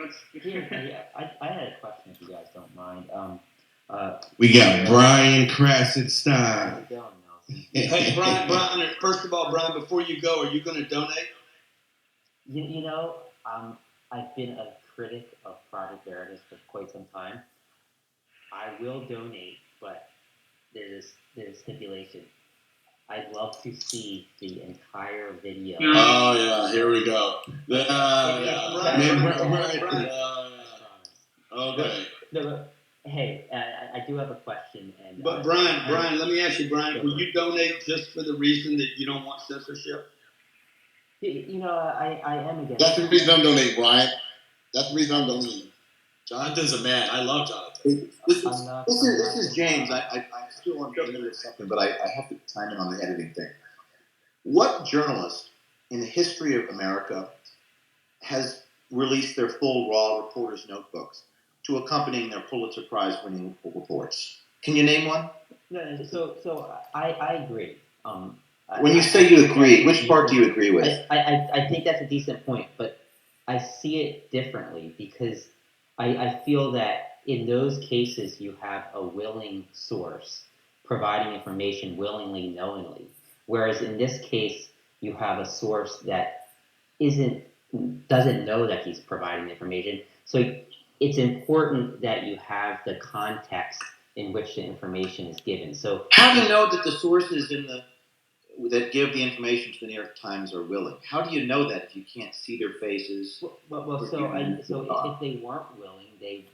I had a question if you guys don't mind. We got Brian Krassenstein. Hey, Brian, first of all, Brian, before you go, are you going to donate? I've been a critic of Project Veritas for quite some time. I will donate, but there's a stipulation. I'd love to see the entire video. Oh yeah, here we go. Okay. Hey, I do have a question. But Brian, let me ask you, Brian, will you donate just for the reason that you don't want censorship? I am against. That's the reason I'm donating, Brian. That's the reason I'm donating. Jonathan's a man. I love Jonathan. This is James. I still want to go into something, but I have to time in on the editing thing. What journalist in the history of America has released their full raw reporter's notebooks to accompanying their Pulitzer Prize winning reports? Can you name one? No, so I agree. When you say you agree, which part do you agree with? I think that's a decent point, but I see it differently because I feel that in those cases you have a willing source providing information willingly, knowingly. Whereas in this case, you have a source that doesn't know that he's providing information. So it's important that you have the context in which the information is given. So how do you know that the sources that give the information to the New York Times are willing? How do you know that if you can't see their faces? So if they weren't willing,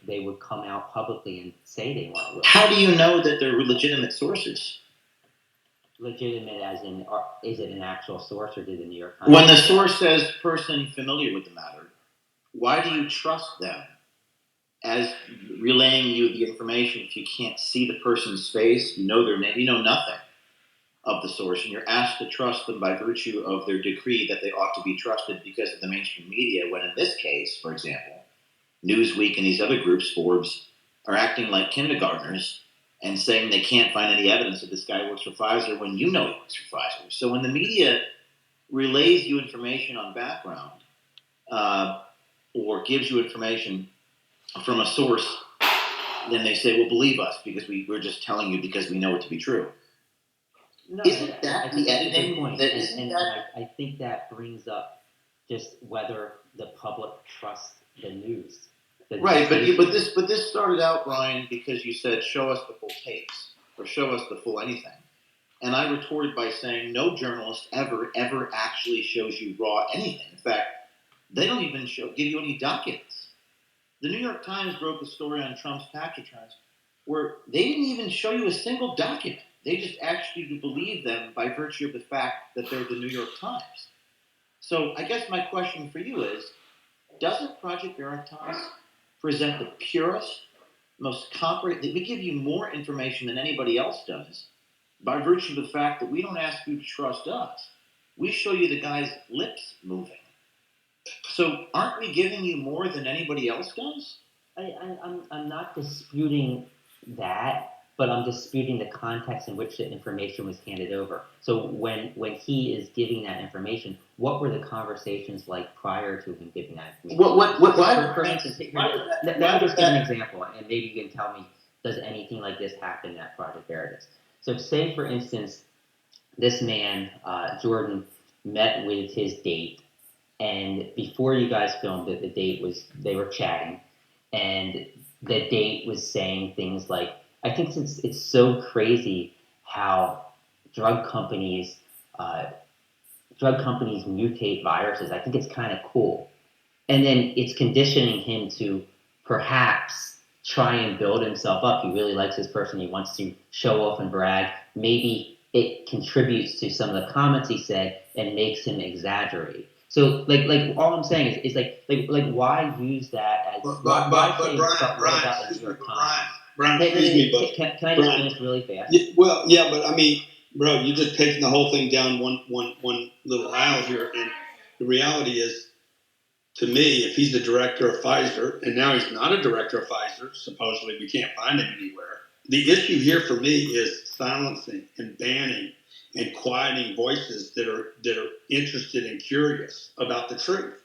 they would come out publicly and say they weren't willing. How do you know that they're legitimate sources? Legitimate as in, is it an actual source or did the New York Times? When the source says person familiar with the matter, why do you trust them as relaying you the information if you can't see the person's face, you know their name, you know nothing of the source, and you're asked to trust them by virtue of their decree that they ought to be trusted because of the mainstream media, when in this case, for example, Newsweek and these other groups, Forbes, are acting like kindergartners and saying they can't find any evidence that this guy works for Pfizer when you know he works for Pfizer. So when the media relays you information on background or gives you information from a source, then they say, well, believe us because we're just telling you because we know it to be true. No, isn't that the editing? I think that brings up just whether the public trusts the news. Right, but this started out, Brian, because you said, show us the full tapes, or show us the full anything. And I retorted by saying, no journalist ever actually shows you raw anything. In fact, they don't even give you any documents. The New York Times broke a story on Trump's tax returns where they didn't even show you a single document. They just asked you to believe them by virtue of the fact that they're the New York Times. So I guess my question for you is, doesn't Project Veritas present the purest, most comprehensive? We give you more information than anybody else does by virtue of the fact that we don't ask you to trust us. We show you the guy's lips moving. So aren't we giving you more than anybody else does? I'm not disputing that. But I'm disputing the context in which the information was handed over. So when he is giving that information, what were the conversations like prior to him giving that information? For instance, let me just give an example, and maybe you can tell me, does anything like this happen at Project Veritas? So say, for instance, this man, Jordan, met with his date, and before you guys filmed it, the date was, they were chatting, and the date was saying things like, I think it's so crazy how drug companies mutate viruses. I think it's kind of cool. And then it's conditioning him to perhaps try and build himself up. He really likes this person. He wants to show off and brag. Maybe it contributes to some of the comments he said and makes him exaggerate. So like all I'm saying is like why use that as why say stuff about the New York Times? Brian, excuse me, but can I just finish really fast? Yeah, but I mean, bro, you're just taking the whole thing down one little aisle here, and the reality is, to me, if he's the director of Pfizer, and now he's not a director of Pfizer, supposedly we can't find him anywhere. The issue here for me is silencing and banning and quieting voices that are interested and curious about the truth.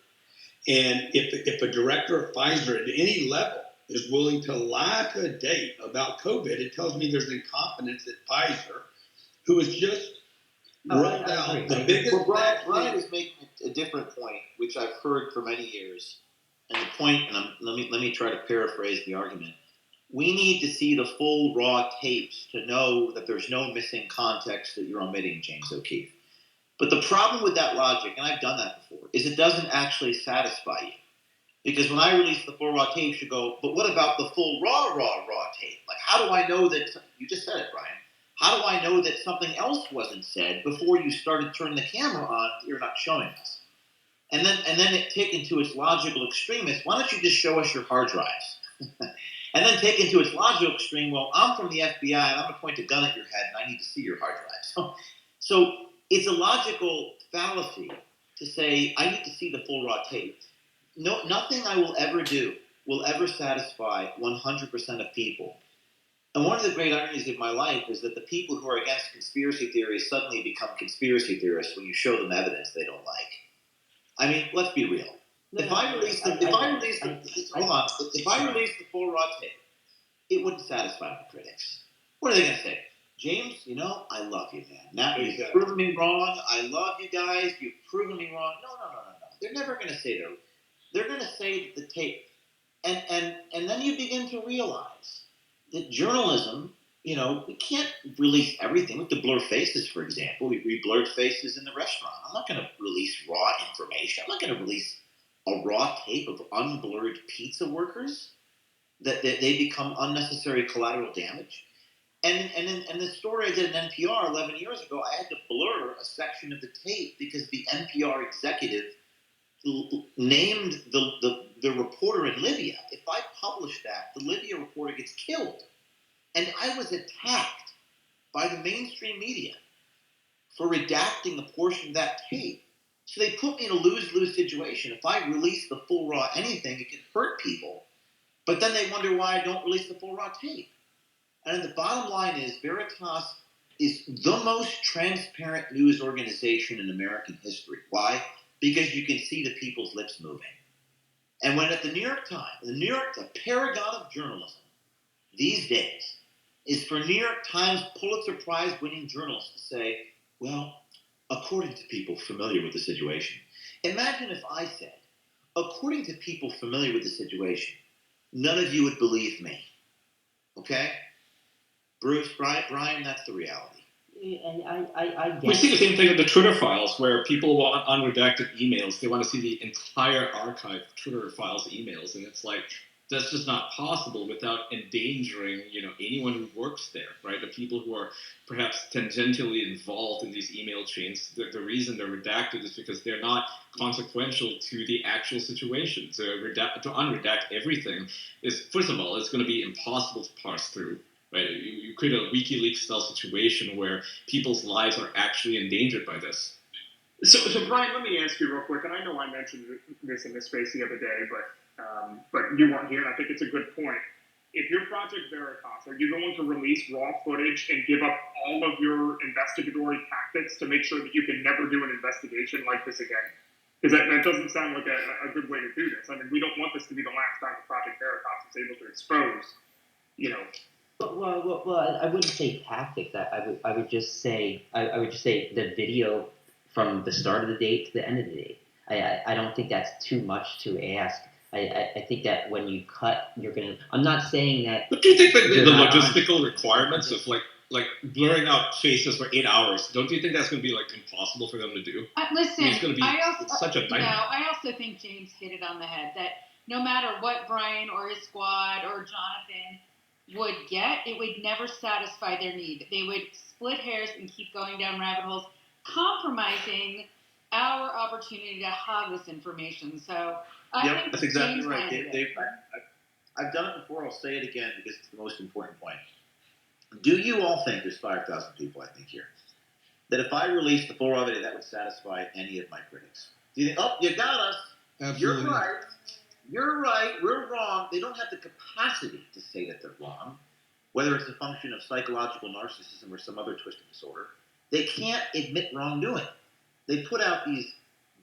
And if a director of Pfizer at any level is willing to lie to a date about COVID, it tells me there's incompetence at Pfizer, who has just rolled out the biggest. Well, Brian is making a different point, which I've heard for many years. And the point, and let me try to paraphrase the argument. We need to see the full raw tapes to know that there's no missing context that you're omitting, James O'Keefe. But the problem with that logic, and I've done that before, is it doesn't actually satisfy you. Because when I release the full raw tapes, you go, but what about the full raw tape? Like, how do I know that, you just said it, Brian, how do I know that something else wasn't said before you started turning the camera on that you're not showing us? And then it taken to its logical extreme is, why don't you just show us your hard drives? And then taken to its logical extreme, well, I'm from the FBI and I'm going to point a gun at your head and I need to see your hard drives. So it's a logical fallacy to say, I need to see the full raw tape. No, nothing I will ever do will ever satisfy 100% of people. And one of the great ironies of my life is that the people who are against conspiracy theories suddenly become conspiracy theorists when you show them evidence they don't like. I mean, let's be real. If I release the full raw tape, it wouldn't satisfy my critics. What are they going to say? James, I love you, man. Now you've proven me wrong. I love you guys. You've proven me wrong. No. They're never going to say that. They're going to say the tape. And then you begin to realize that journalism, we can't release everything. We have to blur faces, for example. We blurred faces in the restaurant. I'm not going to release raw information. I'm not going to release a raw tape of unblurred pizza workers that they become unnecessary collateral damage. And the story I did in NPR 11 years ago, I had to blur a section of the tape because the NPR executive named the reporter in Libya. If I publish that, the Libya reporter gets killed. And I was attacked by the mainstream media for redacting a portion of that tape. So they put me in a lose-lose situation. If I release the full raw anything, it can hurt people. But then they wonder why I don't release the full raw tape. And the bottom line is Veritas is the most transparent news organization in American history. Why? Because you can see the people's lips moving. And when at the New York Times, the paragon of journalism these days, is for New York Times Pulitzer Prize winning journalists to say, well, according to people familiar with the situation. Imagine if I said, according to people familiar with the situation, none of you would believe me. Okay? Bruce, Brian, that's the reality. And I get We see the same thing with the Twitter files, where people want unredacted emails. They want to see the entire archive of Twitter files, emails, and it's like that's just not possible without endangering, anyone who works there, right? The people who are perhaps tangentially involved in these email chains. The reason they're redacted is because they're not consequential to the actual situation. To unredact everything is, first of all, it's going to be impossible to parse through. Right, you create a WikiLeaks-style situation where people's lives are actually endangered by this. So Brian, let me ask you real quick, and I know I mentioned this in this space the other day, but you weren't here, and I think it's a good point. If you're Project Veritas, are you going to release raw footage and give up all of your investigatory tactics to make sure that you can never do an investigation like this again? Because that doesn't sound like a good way to do this. I mean, we don't want this to be the last time that Project Veritas is able to expose, Well, I wouldn't say tactics. I would just say the video from the start of the date to the end of the date. I don't think that's too much to ask. I think that when you cut, you're gonna. I'm not saying that. But do you think that the logistical requirements of like blurring out faces for 8 hours? Don't you think that's going to be impossible for them to do? Listen, it's going to be such a nightmare. No, I also think James hit it on the head that no matter what Brian or his squad or Jonathan would get, it would never satisfy their need. They would split hairs and keep going down rabbit holes, compromising our opportunity to have this information. So I think that's exactly James right. I've done it before. I'll say it again because it's the most important point. Do you all think there's 5,000 people? I think here that if I released the full raw video, that would satisfy any of my critics? Do you think? Oh, you got us. Absolutely. You're right. You're right, we're wrong. They don't have the capacity to say that they're wrong, whether it's a function of psychological narcissism or some other twisted disorder. They can't admit wrongdoing. They put out these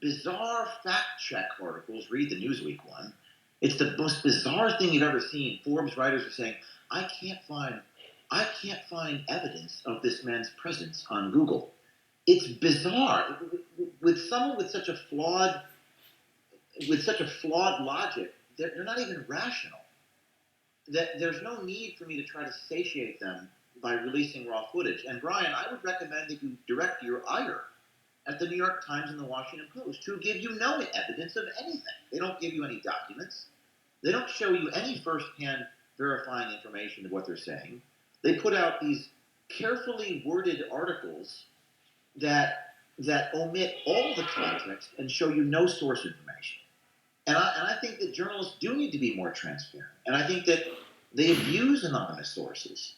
bizarre fact check articles. Read the Newsweek one. It's the most bizarre thing you've ever seen. Forbes writers are saying, I can't find evidence of this man's presence on Google. It's bizarre. With someone with such a flawed logic, they're not even rational. That there's no need for me to try to satiate them by releasing raw footage. And Brian, I would recommend that you direct your ire at the New York Times and the Washington Post, who give you no evidence of anything. They don't give you any documents. They don't show you any first-hand verifying information of what they're saying. They put out these carefully worded articles that omit all the context and show you no source information. And I think that journalists do need to be more transparent. And I think that they abuse anonymous sources.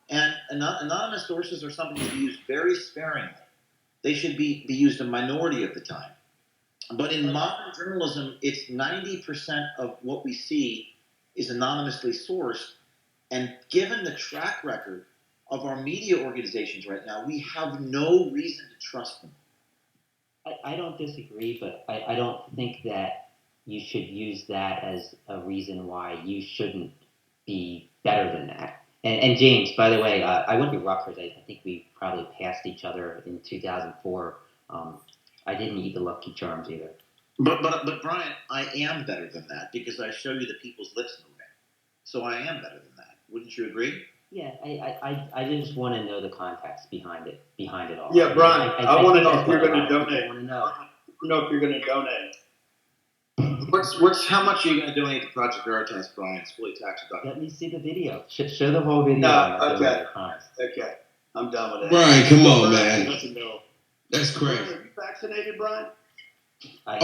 And anonymous sources are something to be used very sparingly. They should be used a minority of the time. But in modern journalism, it's 90% of what we see is anonymously sourced. And given the track record of our media organizations right now, we have no reason to trust them. I don't disagree, but I don't think that you should use that as a reason why you shouldn't be better than that. And James, by the way, I went to Rutgers. I think we probably passed each other in 2004. I didn't eat the Lucky Charms either. But Brian, I am better than that because I show you the people's lips moving. So I am better than that. Wouldn't you agree? Yeah, I just want to know the context behind it all. Yeah, Brian, I want to know if you're going to donate. I want to know. I want to know if you're going to donate. How much are you going to donate to Project Veritas, Brian? It's fully tax deductible. Let me see the video. Show the whole video. No, okay. Okay, I'm done with it. Brian, come on, man. No. That's crazy. Are you vaccinated, Brian? I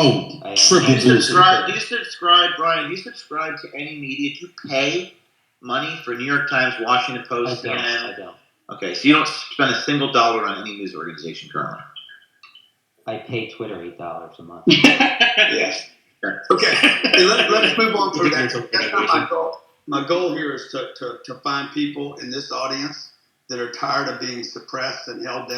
triple Do you boost. subscribe, Brian? Do you subscribe to any media? Do you pay money for New York Times, Washington Post, CNN? I don't. Okay, so you don't spend a single dollar on any news organization currently. I pay Twitter $8 a month. Yes. Okay, hey, let's move on from that. That's not my goal. My goal here is to find people in this audience that are tired of being suppressed and held down.